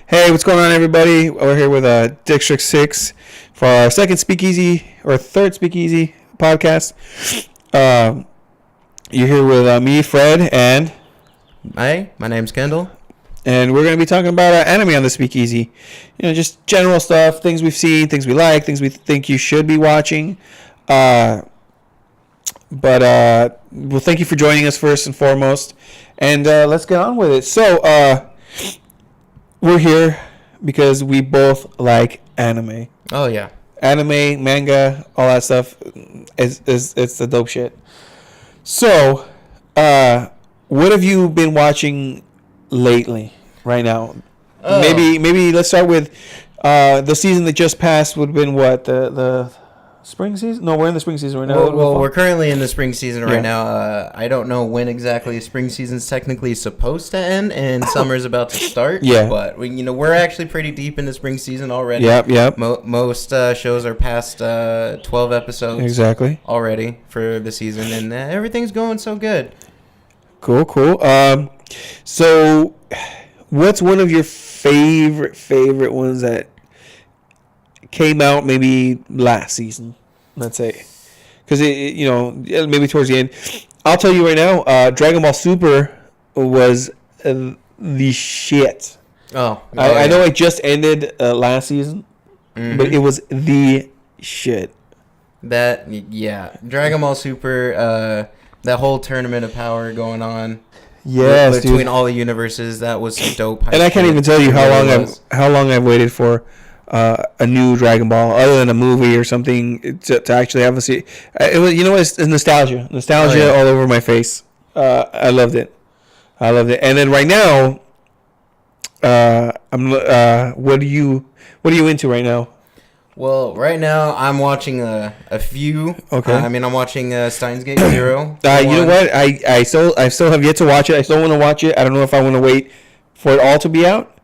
Hey, what's going on, everybody? We're here with District 6 for our second speakeasy, or third speakeasy podcast. You're here with me, Fred, and... Hi, my name's Kendall. And we're going to be talking about anime on the speakeasy. You know, just general stuff, things we've seen, things we like, things we think you should be watching. Well, thank you for joining us first and foremost. And let's get on with it. So, we're here because we both like anime. Oh, yeah. Anime, manga, all that stuff. It's the dope shit. So, what have you been watching lately, right now? Maybe let's start with the season that just passed. Would have been what, the spring season? No, we're in the spring season right now. Well, we're currently in the spring season right now. I don't know when exactly spring season's technically supposed to end and summer's about to start. Yeah. But we're actually pretty deep in the spring season already. Yep. Most shows are past 12 episodes. Exactly. Already for the season, and everything's going so good. Cool. So, what's one of your favorite ones that came out maybe last season, let's say? Because, maybe towards the end. I'll tell you right now, Dragon Ball Super was the shit. I know it just ended last season, but it was the shit. Dragon Ball Super, that whole tournament of power going on. Yes, between all the universes, that was dope. And I can't even tell you how long I've waited for a new Dragon Ball, other than a movie or something, to actually have a see. It was, it's nostalgia all over my face. I loved it, and then right now, what are you into right now? Well, right now I'm watching a few. Okay. I'm watching Steins Gate Zero. You know what? I still have yet to watch it. I still want to watch it. I don't know if I want to wait for it all to be out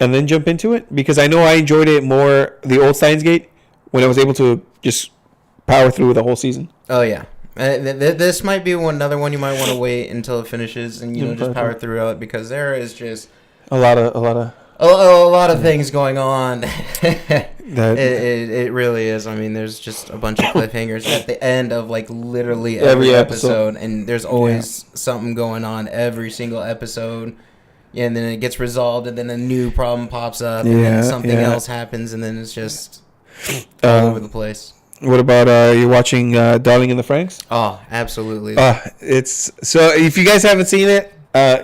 and then jump into it, because I know I enjoyed it more, the old Steins Gate, when I was able to just power through the whole season. Oh yeah. This might be another one you might want to wait until it finishes and just power through it, because there is just a lot of things going on. It really is. There's just a bunch of cliffhangers at the end of literally every episode, and there's always something going on every single episode. Yeah, and then it gets resolved, and then a new problem pops up, and then something else happens, and then it's just all over the place. What about you're watching Darling in the Franxx? Oh, absolutely. It's so, if you guys haven't seen it,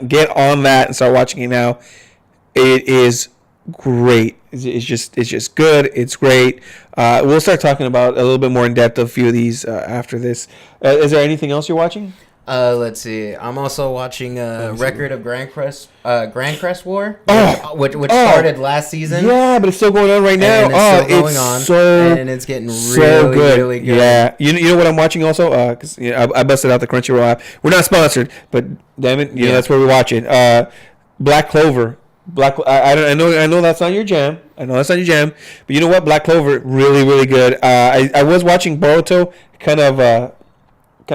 get on that and start watching it now. It is great. It's just good. It's great. We'll start talking about a little bit more in depth of a few of these after this. Is there anything else you're watching? Let's see. I'm also watching Record of Grand Crest War, which started last season. Yeah, but it's still going on right now. And it's still going on, and it's getting really good. Yeah, you know what I'm watching also? Because I busted out the Crunchyroll app. We're not sponsored, but damn it, that's where we watch it. Black Clover. I know that's not your jam. But you know what? Black Clover, really good. I was watching Boruto, kind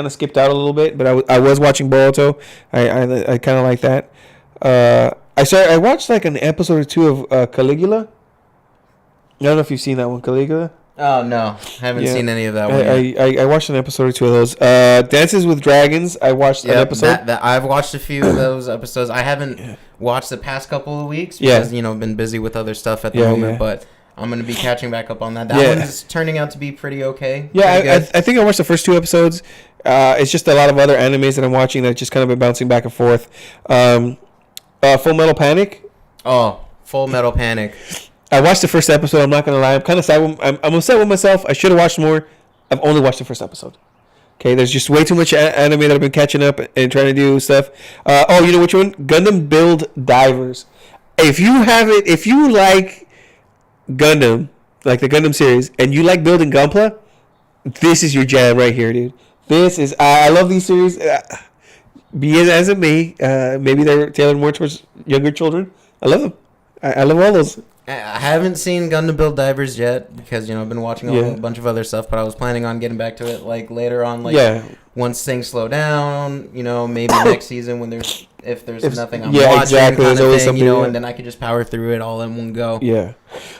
of skipped out a little bit, but I was watching Boruto. I kind of like that. I watched an episode or two of Caligula. I don't know if you've seen that one, Caligula. Oh no, haven't seen any of that one yet. I watched an episode or two of those. Dances with Dragons, I watched an episode. I've watched a few of those episodes. I haven't watched the past couple of weeks because I've been busy with other stuff at the moment. But I'm gonna be catching back up on that. That one's turning out to be pretty okay. Yeah, I think I watched the first two episodes. It's just a lot of other animes that I'm watching that just kind of been bouncing back and forth. Full Metal Panic. Oh, Full Metal Panic. I watched the first episode. I'm not gonna lie. I'm kind of sad. I'm upset with myself. I should have watched more. I've only watched the first episode. Okay, there's just way too much anime that I've been catching up and trying to do stuff. You know which one? Gundam Build Divers. If you like Gundam, like the Gundam series, and you like building Gunpla, this is your jam right here, dude. This is I love these series. Be it as it may, maybe they're tailored more towards younger children. I love them. I love all those. I haven't seen Gundam Build Divers yet because I've been watching a bunch of other stuff, but I was planning on getting back to it later on, once things slow down, maybe next season when there's if there's If- nothing I'm yeah, watching, exactly. kind There's of always thing, you something, know, yeah. and then I can just power through it all in one go. Yeah.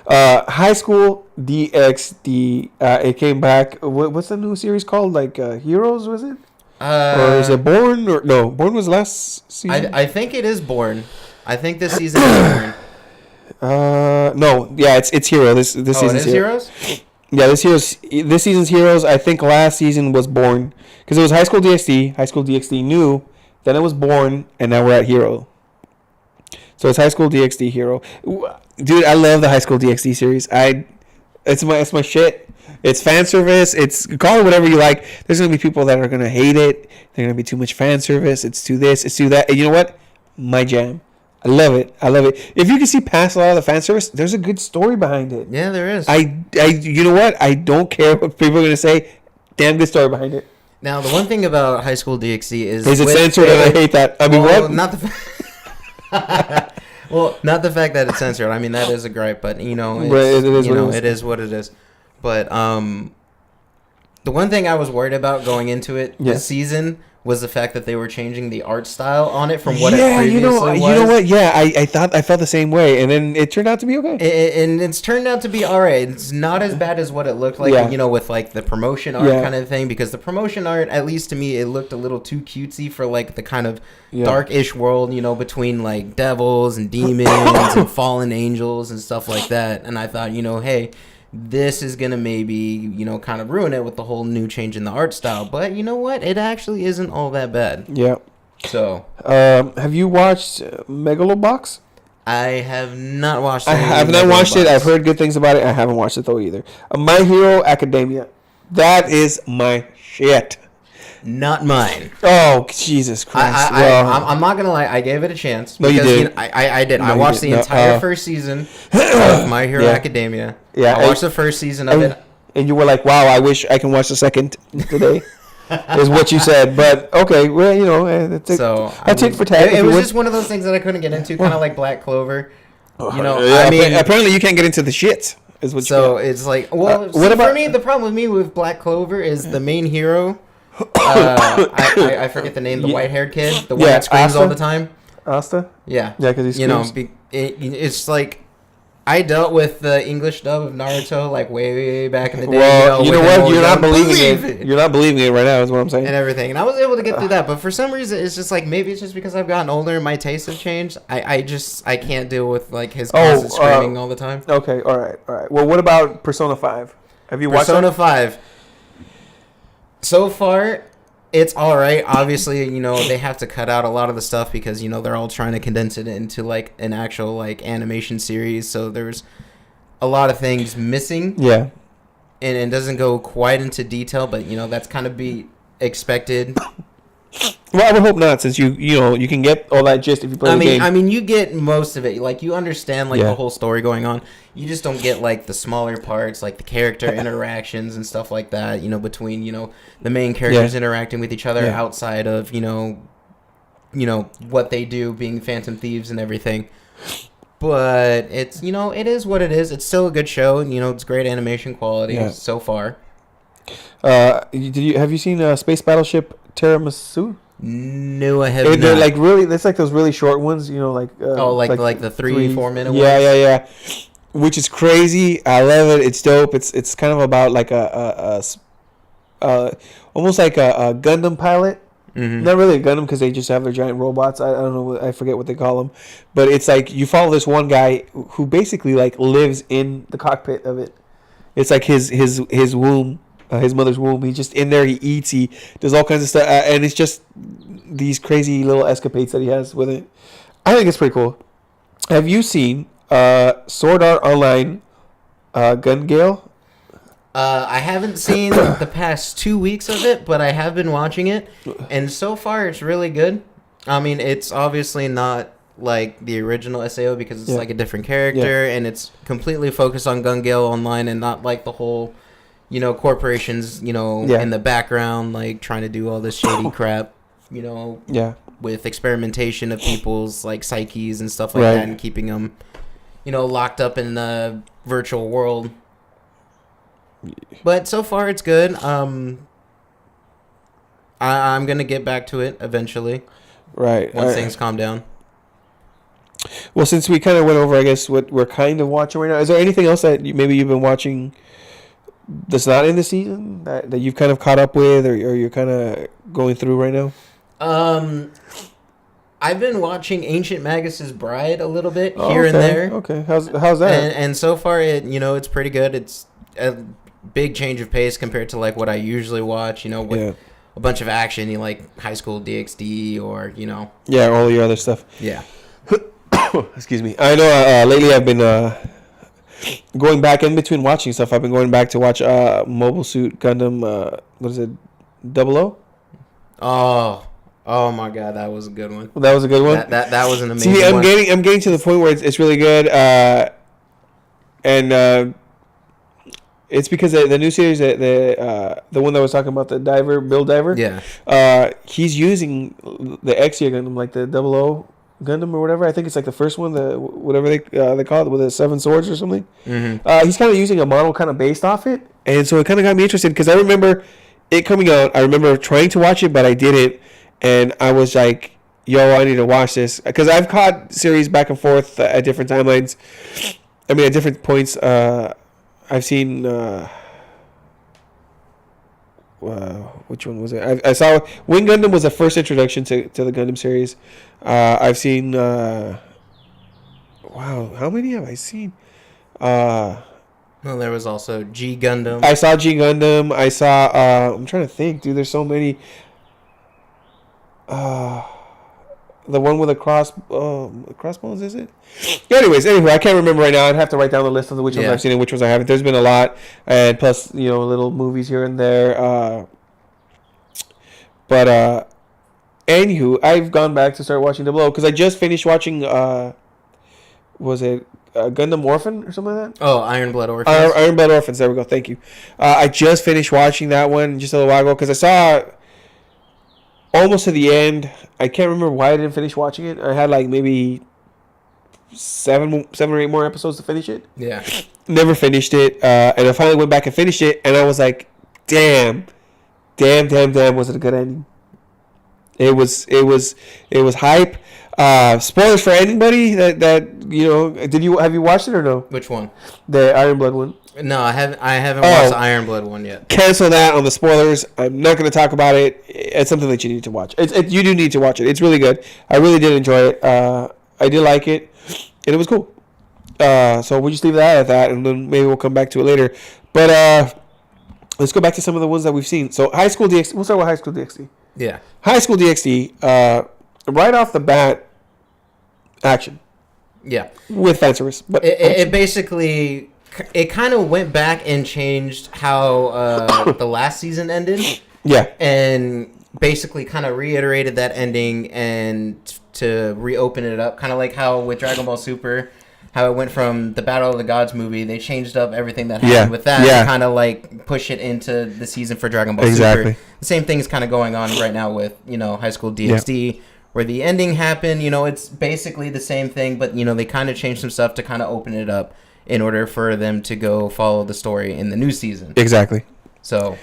High School DxD. It came back. What's the new series called? Like Heroes, was it? Or is it Born? Or no, Born was last season. I think it is Born. I think this season is Born. No, yeah, it's Hero. This Oh, it season's is Hero. Heroes? Yeah, this season's Heroes. I think last season was Born because it was High School DxD. High School DxD new. Then it was Born, and now we're at Hero. So it's High School DxD Hero. Dude, I love the High School DxD series. It's my shit. It's fan service. It's call it whatever you like. There's gonna be people that are gonna hate it. There's gonna be too much fan service. It's too this. It's too that. And you know what? My jam. I love it. I love it. If you can see past a lot of the fan service, there's a good story behind it. Yeah, there is. You know what? I don't care what people are gonna say. Damn good story behind it. Now, the one thing about High School DxD is it censored, and I hate that. I mean, well, what? Not the well, not the fact that it's censored. I mean, that is a gripe, but you know, Right, it is what it is. But the one thing I was worried about going into it this season was the fact that they were changing the art style on it from what it previously was. You know what? Yeah, I felt the same way, and then it turned out to be okay. And it's turned out to be all right. It's not as bad as what it looked like, you know, with like the promotion art kind of thing. Because the promotion art, at least to me, it looked a little too cutesy for like the kind of dark-ish world, you know, between like devils and demons and fallen angels and stuff like that. And I thought, you know, hey, this is going to maybe, you know, kind of ruin it with the whole new change in the art style. But you know what? It actually isn't all that bad. Yeah. So. Have you watched Megalobox? I have not watched it. I have not watched it. I've heard good things about it. I haven't watched it though either. My Hero Academia. That is my shit. Not mine. Oh, Jesus Christ. I'm not going to lie. I gave it a chance. No, you did. I did. No, I watched the entire first season of My Hero Academia. Yeah, I watched the first season of it. And you were like, wow, I wish I can watch the second today. Is what you said. But, okay, well, you know, I take for tat. It was just one of those things that I couldn't get into, kind of like Black Clover. You know, I mean, apparently you can't get into the shit. Is what so it's like, well, what about, for me, the problem with me with Black Clover is the main hero. I forget the name. The white-haired kid, the one that screams all the time. Asta? Yeah. Yeah, because he screams. You know, it's like I dealt with the English dub of Naruto like way back in the day. Well, you know what? You're not believing it. You're not believing it right now. Is what I'm saying. And everything, and I was able to get through that, but for some reason, it's just like maybe it's just because I've gotten older and my tastes have changed. I can't deal with like his constant screaming all the time. Okay, all right. Well, what about Persona 5? Have you watched Persona 5? So far, it's all right. Obviously, you know, they have to cut out a lot of the stuff because, you know, they're all trying to condense it into like an actual like animation series. So there's a lot of things missing. Yeah. And it doesn't go quite into detail, but, you know, that's kind of be expected. Well, I would hope not, since you know you can get all that gist if you play the game. I mean, you get most of it. Like, you understand like the whole story going on. You just don't get like the smaller parts, like the character interactions and stuff like that. You know, between the main characters interacting with each other outside of you know what they do, being Phantom Thieves and everything. But it's it is what it is. It's still a good show. You know, it's great animation quality so far. Have you seen Space Battleship Tiramisu? No, I haven't. They're like really. It's like those really short ones. You know, like like the 3-4 minute ones. Yeah. Which is crazy. I love it. It's dope. It's kind of about like a almost like a Gundam pilot. Mm-hmm. Not really a Gundam because they just have their giant robots. I don't know. I forget what they call them. But it's like you follow this one guy who basically like lives in the cockpit of it. It's like his womb. His mother's womb. He's just in there. He eats. He does all kinds of stuff, and it's just these crazy little escapades that he has with it. I think it's pretty cool. Have you seen Sword Art Online Gun Gale? I haven't seen the past 2 weeks of it, but I have been watching it, and so far it's really good. I mean, it's obviously not like the original SAO because it's like a different character, and it's completely focused on Gun Gale Online and not like the whole corporations, in the background, like trying to do all this shady crap, with experimentation of people's like psyches and stuff like that, and keeping them, locked up in the virtual world. But so far it's good. I'm gonna get back to it eventually. Right. Once things calm down. Well, since we kind of went over, I guess, what we're kind of watching right now, is there anything else that maybe you've been watching that's not in the season that you've kind of caught up with, or you're kind of going through right now? I've been watching Ancient Magus's Bride a little bit here and there. Okay, how's that? And so far, it's pretty good. It's a big change of pace compared to like what I usually watch. With a bunch of action, like High School DxD or Yeah, all your other stuff. Yeah. Excuse me. I know lately I've been going back in between watching stuff. I've been going back to watch Mobile Suit Gundam. What is it? 00? Oh my God, that was a good one. That was a good one. That was an amazing See, I'm one. getting to the point where it's really good, and it's because the new series, the one that was talking about the Bill Diver. Yeah. He's using the Exia Gundam, like the 00 Gundam or whatever. I think it's like the first one, whatever they call it, with the 7 swords or something. Mm-hmm. He's kind of using a model kind of based off it, and so it kind of got me interested because I remember it coming out. I remember trying to watch it, but I didn't, and I was like, "Yo, I need to watch this," because I've caught series back and forth at different timelines. I mean, at different points. I've seen. Which one was it? I saw Wing Gundam was the first introduction to the Gundam series. I've seen. Wow, how many have I seen? Well, there was also G Gundam. I saw G Gundam. I saw. I'm trying to think, dude. There's so many. The one with the crossbones, is it? Anyway, I can't remember right now. I'd have to write down the list of which ones I've seen and which ones I haven't. There's been a lot, and plus, little movies here and there. But anywho, I've gone back to start watching 00 because I just finished watching. Was it Gundam Orphan or something like that? Oh, Iron Blood Orphans. Iron Blood Orphans. There we go. Thank you. I just finished watching that one just a little while ago because I saw almost to the end. I can't remember why I didn't finish watching it. I had like maybe seven or eight more episodes to finish it. Yeah. Never finished it. And I finally went back and finished it, and I was like, damn, was it a good ending? It was hype. Spoilers for anybody that have you watched it or no? Which one? The Iron Blood one. No, I haven't watched the Iron Blood one yet. Cancel that on the spoilers. I'm not going to talk about it. It's something that you need to watch. You do need to watch it. It's really good. I really did enjoy it. I did like it, and it was cool. So we'll just leave that at that, and then maybe we'll come back to it later. But let's go back to some of the ones that we've seen. So High School DxD. We'll start with High School DxD. Yeah. High School DxD. Right off the bat, action. Yeah. With fan service. But it basically... It kind of went back and changed how the last season ended. Yeah. And basically kind of reiterated that ending and to reopen it up. Kind of like how with Dragon Ball Super, how it went from the Battle of the Gods movie, they changed up everything that happened with that to kind of like push it into the season for Dragon Ball Super. The same thing is kind of going on right now with, High School DxD, where the ending happened. It's basically the same thing, but, they kind of changed some stuff to kind of open it up in order for them to go follow the story in the new season. Exactly. So,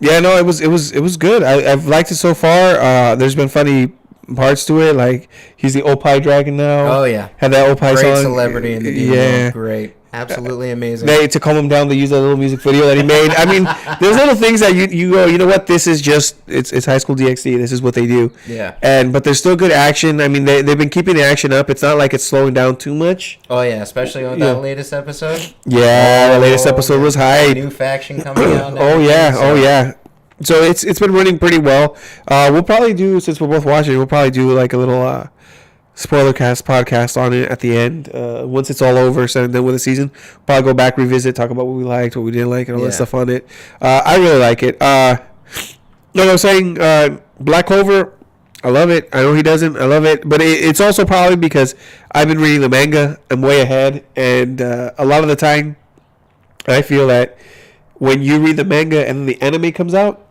yeah, no, it was good. I've liked it so far. There's been funny parts to it, like he's the Opie dragon now. Oh yeah, had that Opie great song. Celebrity in the game. Yeah, great, absolutely amazing. To calm him down, they use that little music video that he made. I mean, there's little things that you go, you know what? This is just it's High School DxD. This is what they do. Yeah. But there's still good action. I mean, they've been keeping the action up. It's not like it's slowing down too much. Oh yeah, especially on that latest episode. Yeah, the latest episode was hype. New faction coming out. Oh yeah. So it's been running pretty well. We'll probably do, since we're both watching, we'll probably do like a little spoiler cast podcast on it at the end. Once it's all over, so done with the season, probably go back, revisit, talk about what we liked, what we didn't like, and all that stuff on it. I really like it. Like I was saying, Black Clover, I love it. I know he doesn't. I love it. But it's also probably because I've been reading the manga. I'm way ahead. And a lot of the time, I feel that when you read the manga and then the anime comes out,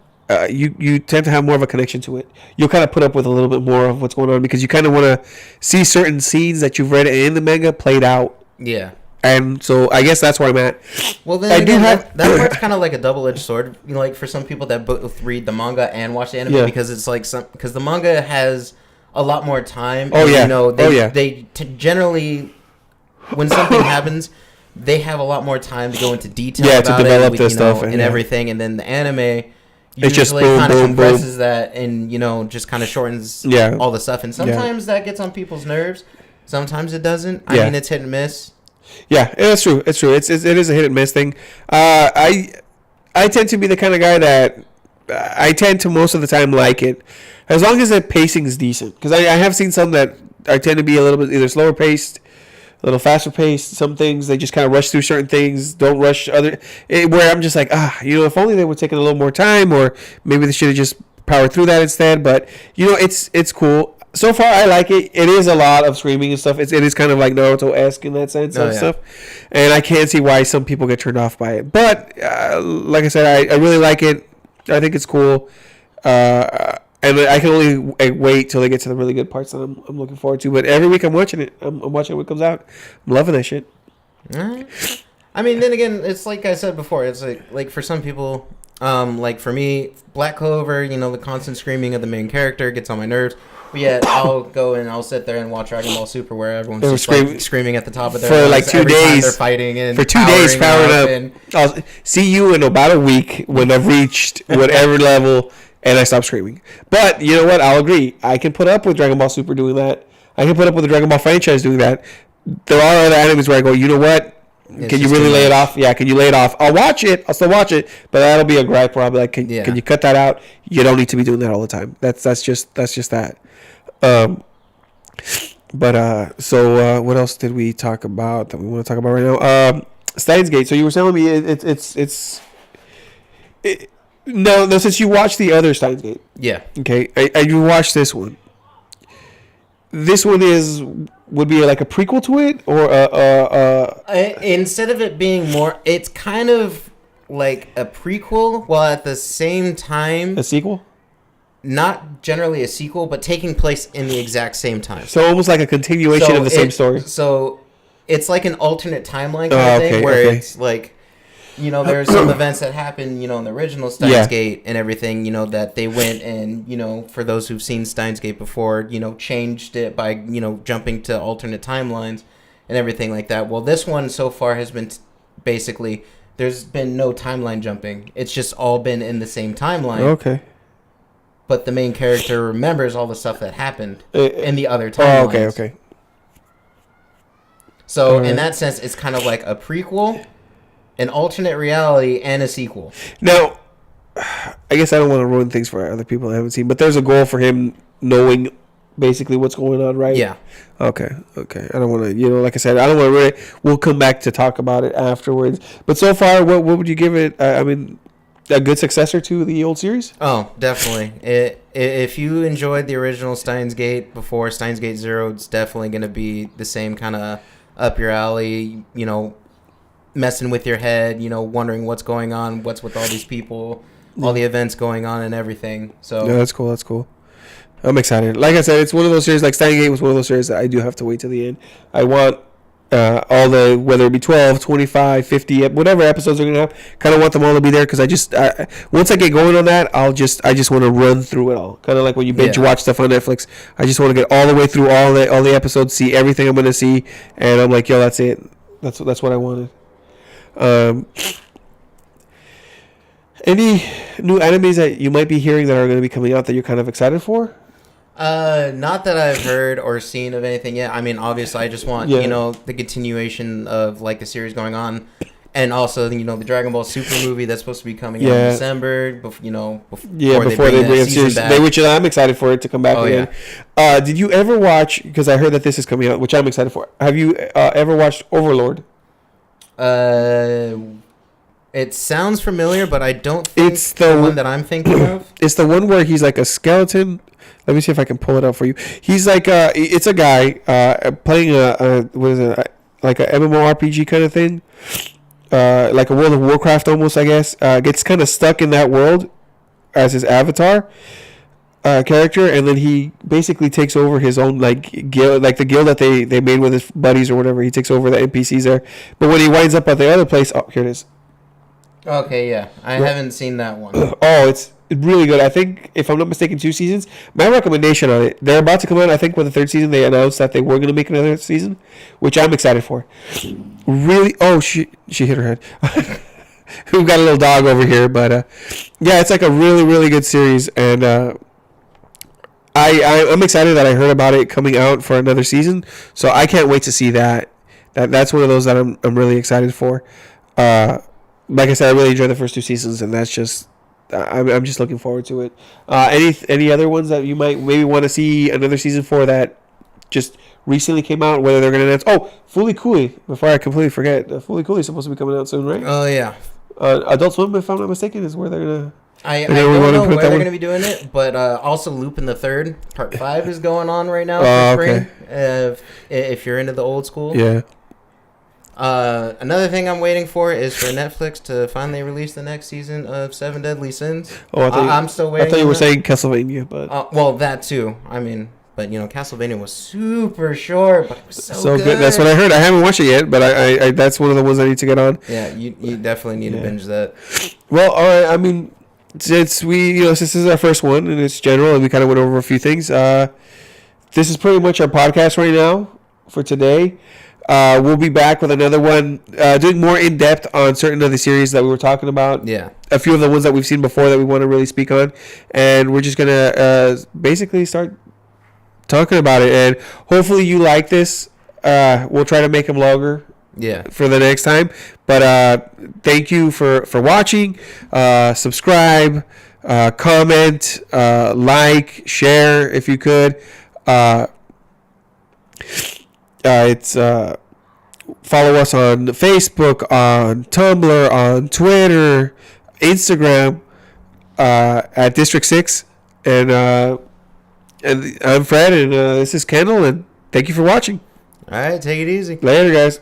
you tend to have more of a connection to it. You'll kind of put up with a little bit more of what's going on because you kind of want to see certain scenes that you've read in the manga played out. Yeah. And so I guess that's where I'm at. Well, then that part's kind of like a double-edged sword, like for some people that both read the manga and watch the anime because it's like because the manga has a lot more time. Oh, and, yeah. You know, they, Oh, yeah. they generally, when something happens, they have a lot more time to go into detail about to develop it, this stuff and everything. And then the anime it's just usually boom, kind of boom, compresses that and, you know, just kind of shortens all the stuff. And sometimes that gets on people's nerves. Sometimes it doesn't. I mean, it's hit and miss. Yeah, that's true. It's true. It is a hit and miss thing. I tend to be the kind of guy that I tend to most of the time like it, as long as the pacing is decent. Because I have seen some that I tend to be a little bit either slower paced, a little faster paced. Some things they just kind of rush through certain things, don't rush other. Where I'm just like, if only they would take it a little more time, or maybe they should have just powered through that instead. But it's cool. So far, I like it. It is a lot of screaming and stuff. It is kind of like Naruto-esque in that sense and stuff. And I can't see why some people get turned off by it. But like I said, I really like it. I think it's cool. And I can only wait till they get to the really good parts that I'm looking forward to. But every week I'm watching it. I'm watching it when it comes out. I'm loving that shit. I mean, then again, it's like I said before. It's like for some people, like for me, Black Clover, the constant screaming of the main character gets on my nerves. But yet, I'll go and I'll sit there and watch Dragon Ball Super where everyone's just screaming at the top of their lungs for like 2 days. They're fighting and for 2 days powering up. I'll see you in about a week when I've reached whatever level and I stop screaming. But you know what? I'll agree. I can put up with Dragon Ball Super doing that. I can put up with the Dragon Ball franchise doing that. There are other animes where I go, you know what? Can you really lay it off? Yeah, can you lay it off? I'll watch it. I'll still watch it, but that'll be a gripe where I'll be like, can you cut that out? You don't need to be doing that all the time. That's just that. So what else did we talk about that we want to talk about right now? Steins Gate. So you were telling me no, since you watched the other Steins Gate. Yeah. Okay, and you watched this one. This one would be like a prequel to it, or instead of it being more, it's kind of like a prequel, while at the same time a sequel. Not generally a sequel, but taking place in the exact same time. So almost like a continuation of the same story. So it's like an alternate timeline kind of thing, where it's like, there's some events that happened, in the original Steins Gate and everything, that they went and, for those who've seen Steins Gate before, changed it by, jumping to alternate timelines and everything like that. Well, this one so far has been basically, there's been no timeline jumping. It's just all been in the same timeline. Okay. But the main character remembers all the stuff that happened in the other timelines. Oh, okay. So in that sense, it's kind of like a prequel, an alternate reality, and a sequel. Now, I guess I don't want to ruin things for other people that haven't seen, but there's a goal for him knowing basically what's going on, right? Yeah. Okay. I don't want to, like I said, I don't want to really. We'll come back to talk about it afterwards. But so far, what would you give it? I mean, a good successor to the old series? Oh, definitely. If you enjoyed the original Steins Gate before Steins Gate 0, it's definitely going to be the same kind of up your alley, messing with your head, wondering what's going on, what's with all these people, all the events going on and everything. So yeah, that's cool. I'm excited. Like I said, it's one of those series, like Steins Gate was one of those series that I do have to wait till the end. I want all the, whether it be 12, 25, 50, whatever episodes are going to have, kind of want them all to be there, because once I get going on that, I just want to run through it all. Kind of like when you binge watch stuff on Netflix. I just want to get all the way through all the episodes, see everything I'm going to see, and I'm like, yo, that's it. That's what I wanted. Any new animes that you might be hearing that are going to be coming out that you're kind of excited for? Not that I've heard or seen of anything yet. I mean, obviously, I just want the continuation of like the series going on, and also the Dragon Ball Super movie that's supposed to be coming out in December. Before they bring series back. Which I'm excited for it to come back again. Yeah. Did you ever watch? Because I heard that this is coming out, which I'm excited for. Have you ever watched Overlord? It sounds familiar, but I don't think it's the one that I'm thinking of. It's the one where he's like a skeleton. Let me see if I can pull it up for you. He's like it's a guy playing what is it, like a MMORPG kind of thing, like a World of Warcraft almost, I guess. Gets kind of stuck in that world as his avatar character, and then he basically takes over his own guild, like the guild that they made with his buddies or whatever. He takes over the NPCs there. But when he winds up at the other place, oh, here it is. Okay, yeah. I haven't seen that one. Oh, it's really good. I think, if I'm not mistaken, 2 seasons. My recommendation on it, they're about to come out, I think, with the 3rd season. They announced that they were going to make another season, which I'm excited for. Really? Oh, she hit her head. We've got a little dog over here, but yeah, it's like a really, really good series, and I'm excited that I heard about it coming out for another season, so I can't wait to see that. That's one of those that I'm really excited for. Like I said, I really enjoyed the first 2 seasons, and that's just I'm just looking forward to it. Any other ones that you might maybe want to see another season for that just recently came out? Whether they're going to announce? Oh, Fooly Cooly! Before I completely forget, Fooly Cooly is supposed to be coming out soon, right? Oh yeah. Adult Swim, if I'm not mistaken, is where they're gonna. I don't know where they're going to be doing it, but also Lupin the Third Part 5 is going on right now for spring. Okay. If you're into the old school. Yeah. Another thing I'm waiting for is for Netflix to finally release the next season of Seven Deadly Sins. Oh, I'm still waiting. I thought you were saying Castlevania, but well, that too. I mean, but Castlevania was super short, but it was so good. That's what I heard. I haven't watched it yet, but I that's one of the ones I need to get on. Yeah, you definitely need to binge that. Well, all right. I mean, since since this is our first one and it's general, and we kind of went over a few things. This is pretty much our podcast right now for today. We'll be back with another one, doing more in depth on certain of the series that we were talking about. Yeah, a few of the ones that we've seen before that we want to really speak on, and we're just gonna basically start talking about it. And hopefully you like this. We'll try to make them longer. Yeah. For the next time, but thank you for watching. Subscribe, comment, like, share if you could. It's follow us on Facebook, on Tumblr, on Twitter, Instagram, at District 6, and I'm Fred, and this is Kendall, and thank you for watching. All right, take it easy. Later, guys.